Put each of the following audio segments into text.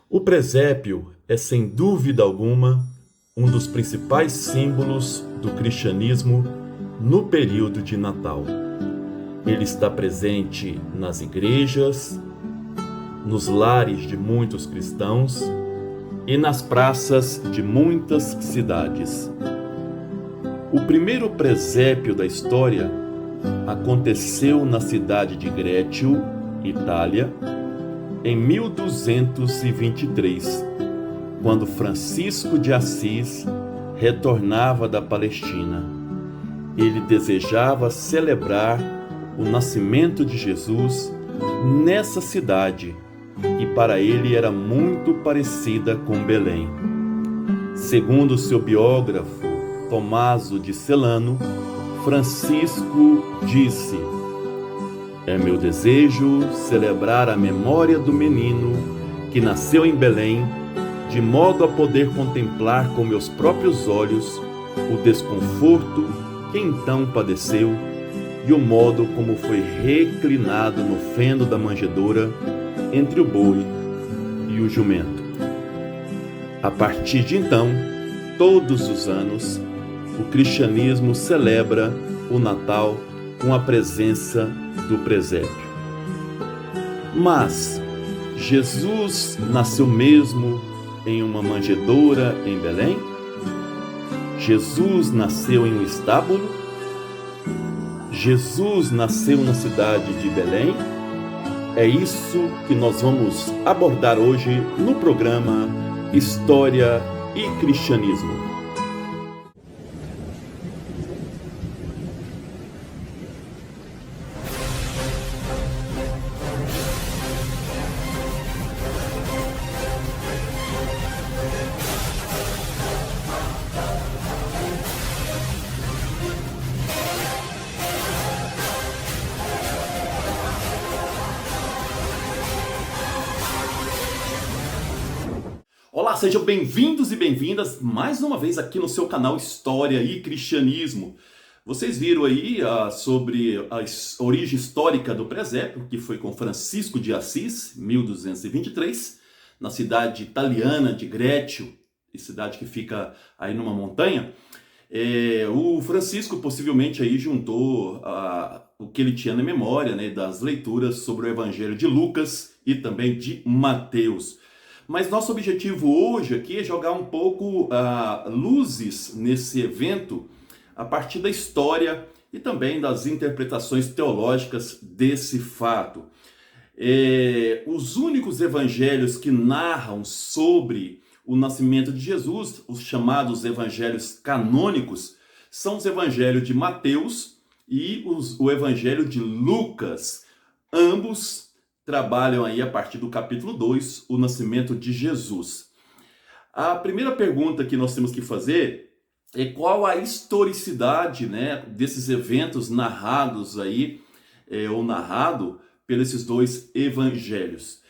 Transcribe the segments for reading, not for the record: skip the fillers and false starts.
O presépio é, sem dúvida alguma, um dos principais símbolos do cristianismo no período de Natal. Ele está presente nas igrejas, nos lares de muitos cristãos e nas praças de muitas cidades. O primeiro presépio da história aconteceu na cidade de Grécio, Itália, em 1223, quando Francisco de Assis retornava da Palestina. Ele desejava celebrar o nascimento de Jesus nessa cidade, que para ele era muito parecida com Belém. Segundo seu biógrafo Tomaso de Celano, Francisco disse: "É meu desejo celebrar a memória do menino que nasceu em Belém, de modo a poder contemplar com meus próprios olhos o desconforto que então padeceu e o modo como foi reclinado no feno da manjedoura entre o boi e o jumento." A partir de então, todos os anos, o cristianismo celebra o Natal com a presença do presépio. Mas Jesus nasceu mesmo em uma manjedoura em Belém? Jesus nasceu em um estábulo? Jesus nasceu na cidade de Belém? É isso que nós vamos abordar hoje no programa História e Cristianismo. Olá, sejam bem-vindos e bem-vindas mais uma vez aqui no seu canal História e Cristianismo. Vocês viram aí sobre a origem histórica do presépio, que foi com Francisco de Assis, 1223, na cidade italiana de Grécio, cidade que fica aí numa montanha. O Francisco possivelmente aí juntou o que ele tinha na memória, né, das leituras sobre o Evangelho de Lucas e também de Mateus. Mas nosso objetivo hoje aqui é jogar um pouco luzes nesse evento a partir da história e também das interpretações teológicas desse fato. Os únicos evangelhos que narram sobre o nascimento de Jesus, os chamados evangelhos canônicos, são os evangelhos de Mateus e o evangelho de Lucas. Ambos trabalham aí a partir do capítulo 2, o nascimento de Jesus. A primeira pergunta que nós temos que fazer é qual a historicidade, né, desses eventos narrados aí, ou narrado pelos esses dois evangelhos.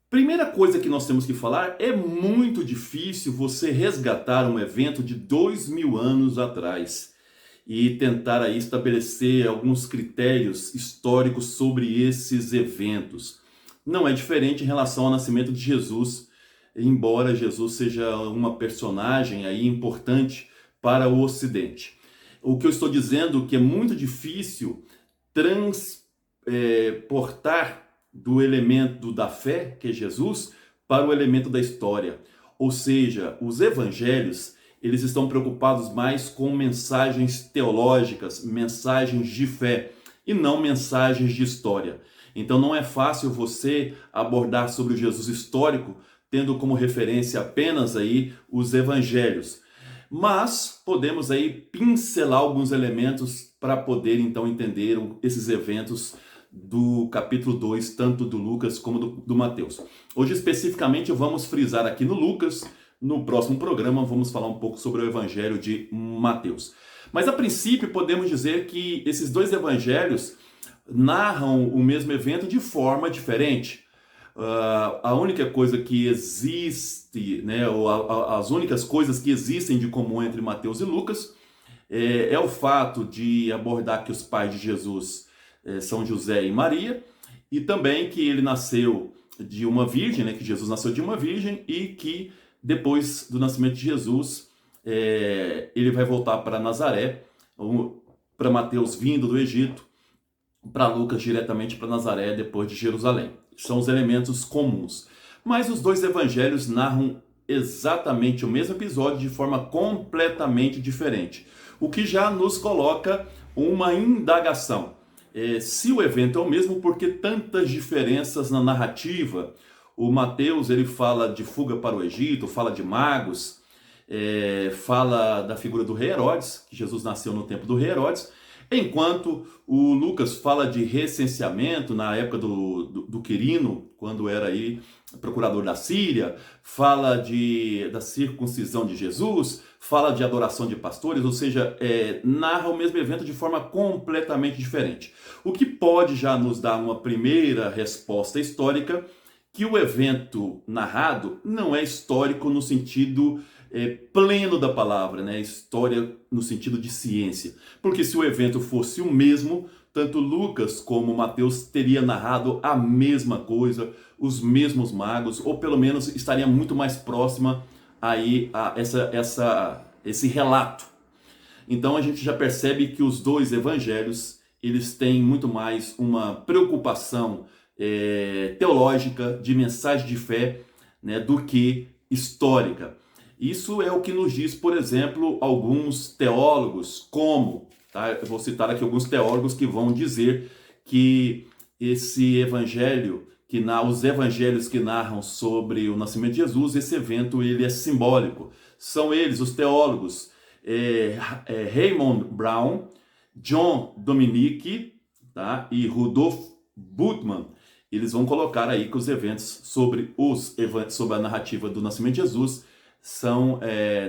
Primeira coisa que nós temos que falar, é muito difícil você resgatar um evento de 2000 anos atrás e tentar aí estabelecer alguns critérios históricos sobre esses eventos. Não é diferente em relação ao nascimento de Jesus, embora Jesus seja uma personagem aí importante para o Ocidente. O que eu estou dizendo é que é muito difícil transportar do elemento da fé, que é Jesus, para o elemento da história. Ou seja, os evangelhos, eles estão preocupados mais com mensagens teológicas, mensagens de fé, e não mensagens de história. Então não é fácil você abordar sobre o Jesus histórico, tendo como referência apenas aí os evangelhos. Mas podemos aí pincelar alguns elementos para poder então entender esses eventos do capítulo 2, tanto do Lucas como do Mateus. Hoje especificamente vamos frisar aqui no Lucas. No próximo programa vamos falar um pouco sobre o Evangelho de Mateus. Mas a princípio podemos dizer que esses dois evangelhos narram o mesmo evento de forma diferente. A única coisa que existe, né, ou as únicas coisas que existem de comum entre Mateus e Lucas é o fato de abordar que os pais de Jesus são José e Maria, e também que ele nasceu de uma virgem, né, que Jesus nasceu de uma virgem e que depois do nascimento de Jesus, ele vai voltar para Nazaré, para Mateus vindo do Egito, para Lucas diretamente para Nazaré, depois de Jerusalém. São os elementos comuns. Mas os dois evangelhos narram exatamente o mesmo episódio de forma completamente diferente, o que já nos coloca uma indagação. Se o evento é o mesmo, por que tantas diferenças na narrativa? O Mateus, ele fala de fuga para o Egito, fala de magos, fala da figura do rei Herodes, que Jesus nasceu no tempo do rei Herodes, enquanto o Lucas fala de recenseamento na época do Quirino, quando era aí procurador da Síria, fala da circuncisão de Jesus, fala de adoração de pastores, ou seja, narra o mesmo evento de forma completamente diferente. O que pode já nos dar uma primeira resposta histórica, que o evento narrado não é histórico no sentido pleno da palavra, né? História no sentido de ciência. Porque se o evento fosse o mesmo, tanto Lucas como Mateus teria narrado a mesma coisa, os mesmos magos, ou pelo menos estaria muito mais próxima aí a esse relato. Então a gente já percebe que os dois evangelhos, eles têm muito mais uma preocupação teológica, de mensagem de fé, né, do que histórica. Isso é o que nos diz, por exemplo, alguns teólogos, eu vou citar aqui alguns teólogos que vão dizer que esse evangelho, os evangelhos que narram sobre o nascimento de Jesus, esse evento ele é simbólico. São eles, os teólogos, Raymond Brown, John Dominique, tá, e Rudolf Bultmann. Eles vão colocar aí que os eventos sobre a narrativa do nascimento de Jesus são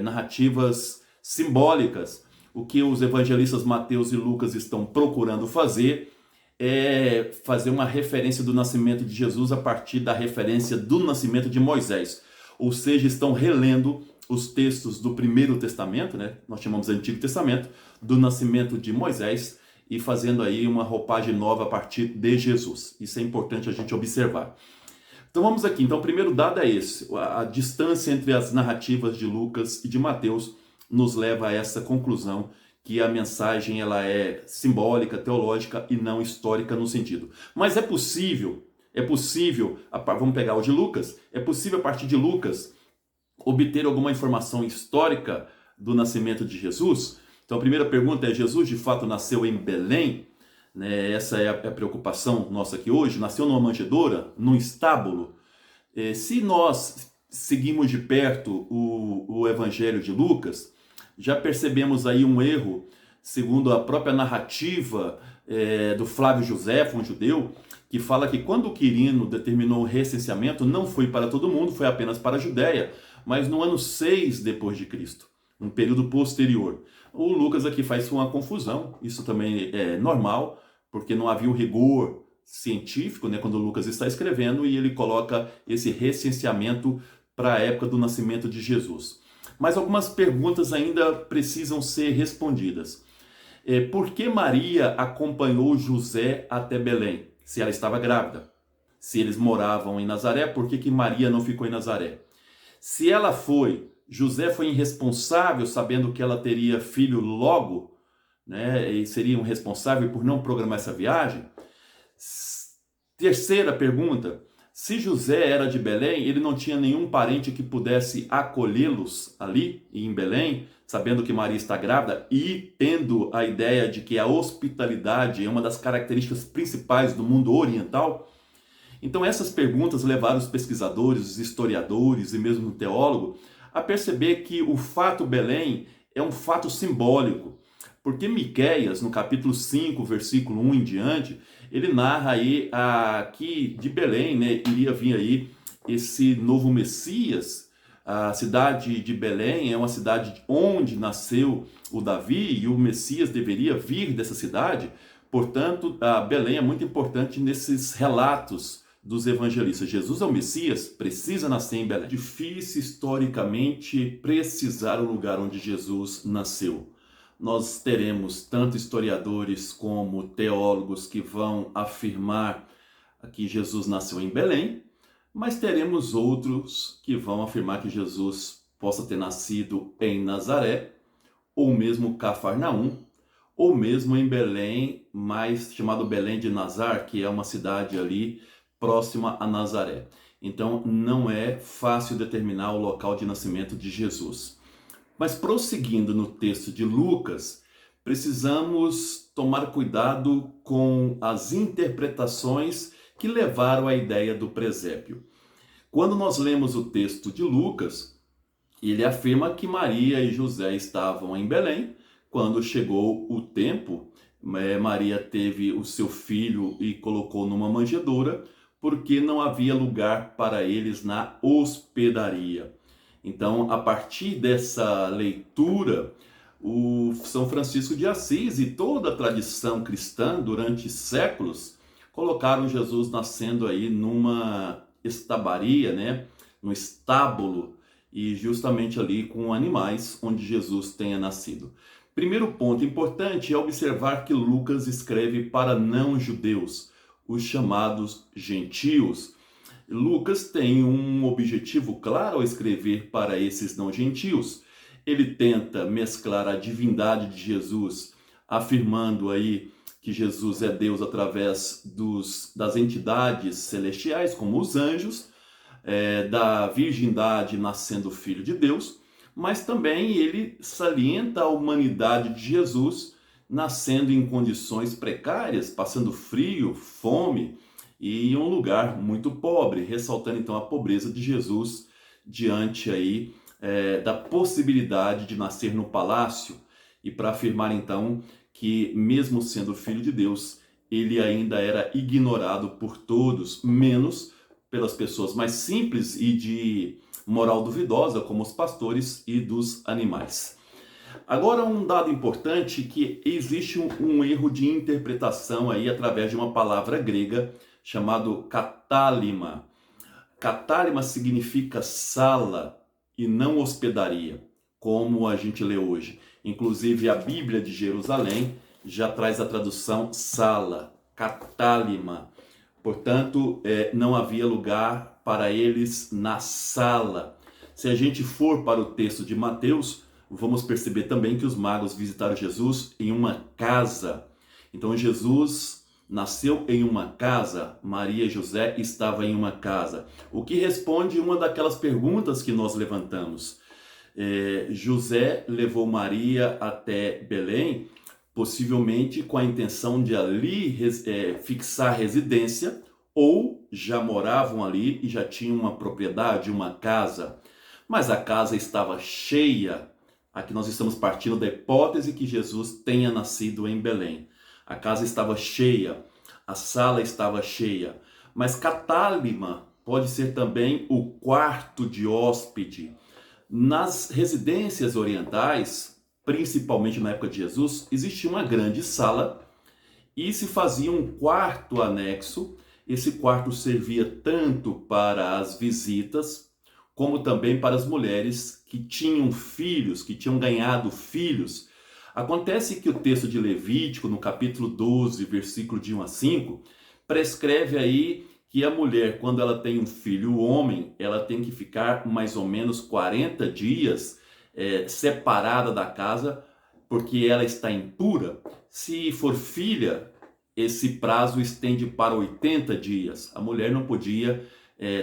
narrativas simbólicas. O que os evangelistas Mateus e Lucas estão procurando fazer é fazer uma referência do nascimento de Jesus a partir da referência do nascimento de Moisés. Ou seja, estão relendo os textos do Primeiro Testamento, né? Nós chamamos de Antigo Testamento, do nascimento de Moisés, e fazendo aí uma roupagem nova a partir de Jesus. Isso é importante a gente observar. Então vamos aqui. Então o primeiro dado é esse. A distância entre as narrativas de Lucas e de Mateus nos leva a essa conclusão que a mensagem ela é simbólica, teológica e não histórica no sentido. Mas é possível, vamos pegar o de Lucas, é possível a partir de Lucas obter alguma informação histórica do nascimento de Jesus? Então a primeira pergunta é: Jesus de fato nasceu em Belém? Né? Essa é a preocupação nossa aqui hoje. Nasceu numa manjedoura, num estábulo? Se nós seguimos de perto o Evangelho de Lucas, já percebemos aí um erro, segundo a própria narrativa do Flávio Josefo, um judeu, que fala que quando o Quirino determinou o recenseamento, não foi para todo mundo, foi apenas para a Judéia, mas no ano 6 depois de Cristo, um período posterior. O Lucas aqui faz uma confusão, isso também é normal, porque não havia o rigor científico, né, quando o Lucas está escrevendo, e ele coloca esse recenseamento para a época do nascimento de Jesus. Mas algumas perguntas ainda precisam ser respondidas. Por que Maria acompanhou José até Belém, se ela estava grávida? Se eles moravam em Nazaré, por que Maria não ficou em Nazaré? Se ela José foi irresponsável, sabendo que ela teria filho logo, né, e seria um responsável por não programar essa viagem? Terceira pergunta: se José era de Belém, ele não tinha nenhum parente que pudesse acolhê-los ali em Belém, sabendo que Maria está grávida e tendo a ideia de que a hospitalidade é uma das características principais do mundo oriental? Então essas perguntas levaram os pesquisadores, os historiadores e mesmo o teólogo a perceber que o fato Belém é um fato simbólico, porque Miqueias, no capítulo 5, versículo 1 em diante, ele narra aí que de Belém, né, iria vir aí esse novo Messias. A cidade de Belém é uma cidade onde nasceu o Davi e o Messias deveria vir dessa cidade. Portanto, Belém é muito importante nesses relatos dos evangelistas. Jesus é o Messias, precisa nascer em Belém. Difícil historicamente precisar o lugar onde Jesus nasceu. Nós teremos tanto historiadores como teólogos que vão afirmar que Jesus nasceu em Belém, Mas teremos outros que vão afirmar que Jesus possa ter nascido em Nazaré, ou mesmo Cafarnaum, ou mesmo em Belém, mais chamado Belém de Nazar, que é uma cidade ali próxima a Nazaré. Então não é fácil determinar o local de nascimento de Jesus. Mas prosseguindo no texto de Lucas, precisamos tomar cuidado com as interpretações que levaram à ideia do presépio. Quando nós lemos o texto de Lucas, ele afirma que Maria e José estavam em Belém. Quando chegou o tempo, Maria teve o seu filho e colocou numa manjedoura, porque não havia lugar para eles na hospedaria. Então, a partir dessa leitura, o São Francisco de Assis e toda a tradição cristã durante séculos colocaram Jesus nascendo aí numa estabaria, né? No estábulo, e justamente ali com animais onde Jesus tenha nascido. Primeiro ponto importante é observar que Lucas escreve para não-judeus, os chamados gentios. Lucas tem um objetivo claro ao escrever para esses não-gentios. Ele tenta mesclar a divindade de Jesus, afirmando aí que Jesus é Deus através das entidades celestiais, como os anjos, da virgindade nascendo filho de Deus, mas também ele salienta a humanidade de Jesus nascendo em condições precárias, passando frio, fome e em um lugar muito pobre, ressaltando então a pobreza de Jesus diante aí da possibilidade de nascer no palácio, e para afirmar então que mesmo sendo filho de Deus, ele ainda era ignorado por todos, menos pelas pessoas mais simples e de moral duvidosa, como os pastores e dos animais. Agora, um dado importante, que existe um erro de interpretação aí através de uma palavra grega chamado katálima. Katálima significa sala e não hospedaria, como a gente lê hoje. Inclusive a Bíblia de Jerusalém já traz a tradução sala, katálima. Portanto, não havia lugar para eles na sala. Se a gente for para o texto de Mateus, vamos perceber também que os magos visitaram Jesus em uma casa. Então Jesus nasceu em uma casa, Maria e José estavam em uma casa. O que responde uma daquelas perguntas que nós levantamos. José levou Maria até Belém, possivelmente com a intenção de ali fixar residência, ou já moravam ali e já tinham uma propriedade, uma casa. Mas a casa estava cheia. Aqui nós estamos partindo da hipótese que Jesus tenha nascido em Belém. A casa estava cheia, a sala estava cheia. Mas catálima pode ser também o quarto de hóspede. Nas residências orientais, principalmente na época de Jesus, existia uma grande sala e se fazia um quarto anexo. Esse quarto servia tanto para as visitas, como também para as mulheres que tinham filhos, que tinham ganhado filhos. Acontece que o texto de Levítico, no capítulo 12, versículo de 1 a 5, prescreve aí que a mulher, quando ela tem um filho homem, ela tem que ficar mais ou menos 40 dias separada da casa, porque ela está impura. Se for filha, esse prazo estende para 80 dias. A mulher não podia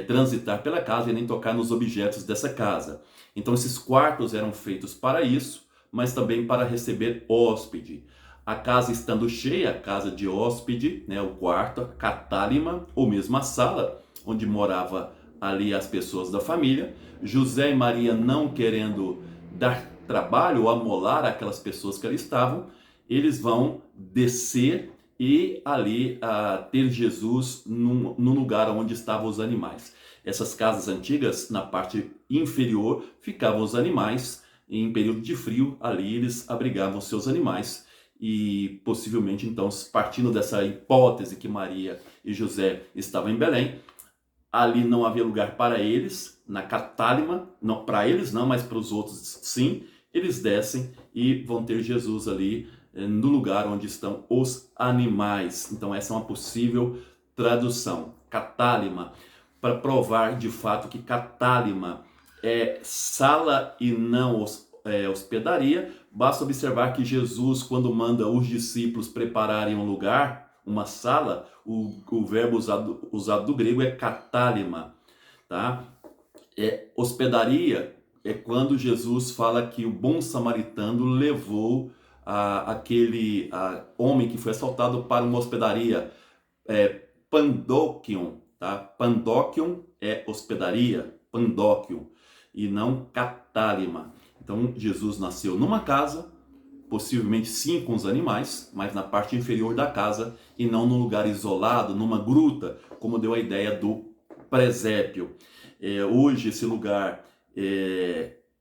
transitar pela casa e nem tocar nos objetos dessa casa. Então esses quartos eram feitos para isso, mas também para receber hóspede. A casa estando cheia, a casa de hóspede, né, o quarto, a catálima, ou mesmo a sala, onde morava ali as pessoas da família. José e Maria não querendo dar trabalho ou amolar aquelas pessoas que ali estavam, eles vão descer e ali ter Jesus no lugar onde estavam os animais. Essas casas antigas, na parte inferior, ficavam os animais. Em período de frio, ali eles abrigavam seus animais. E possivelmente, então, partindo dessa hipótese que Maria e José estavam em Belém, ali não havia lugar para eles, na catálima, não para eles não, mas para os outros sim, eles descem e vão ter Jesus ali no lugar onde estão os animais. Então essa é uma possível tradução, catálima. para provar de fato que catálima é sala e não hospedaria, basta observar que Jesus, quando manda os discípulos prepararem um lugar, uma sala, o verbo usado do grego é catálima, tá? Hospedaria é quando Jesus fala que o bom samaritano levou aquele homem que foi assaltado para uma hospedaria, pandóquion, tá? Pandóquion é hospedaria, pandóquion, e não catálima. Então Jesus nasceu numa casa, possivelmente sim com os animais, mas na parte inferior da casa e não num lugar isolado, numa gruta, como deu a ideia do presépio. Hoje esse lugar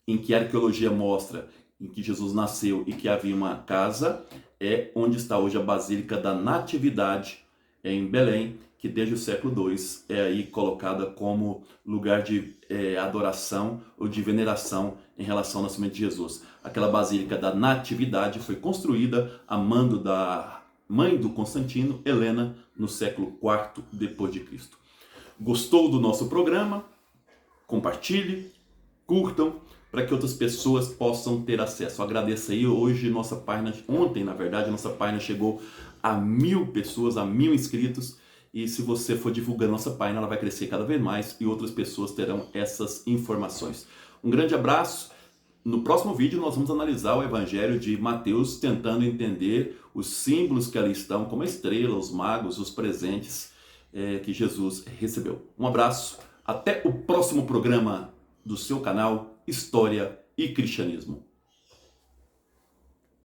em que a arqueologia mostra em que Jesus nasceu e que havia uma casa, é onde está hoje a Basílica da Natividade, em Belém, que desde o século II é aí colocada como lugar de adoração ou de veneração em relação ao nascimento de Jesus. Aquela Basílica da Natividade foi construída a mando da mãe do Constantino, Helena, no século IV depois de Cristo. Gostou do nosso programa? Compartilhe, curtam, para que outras pessoas possam ter acesso. Agradeço aí, ontem na verdade, nossa página chegou a 1000 pessoas, a 1000 inscritos, e se você for divulgando nossa página, ela vai crescer cada vez mais e outras pessoas terão essas informações. Um grande abraço. No próximo vídeo nós vamos analisar o Evangelho de Mateus, tentando entender os símbolos que ali estão, como a estrela, os magos, os presentes que Jesus recebeu. Um abraço, até o próximo programa do seu canal História e Cristianismo.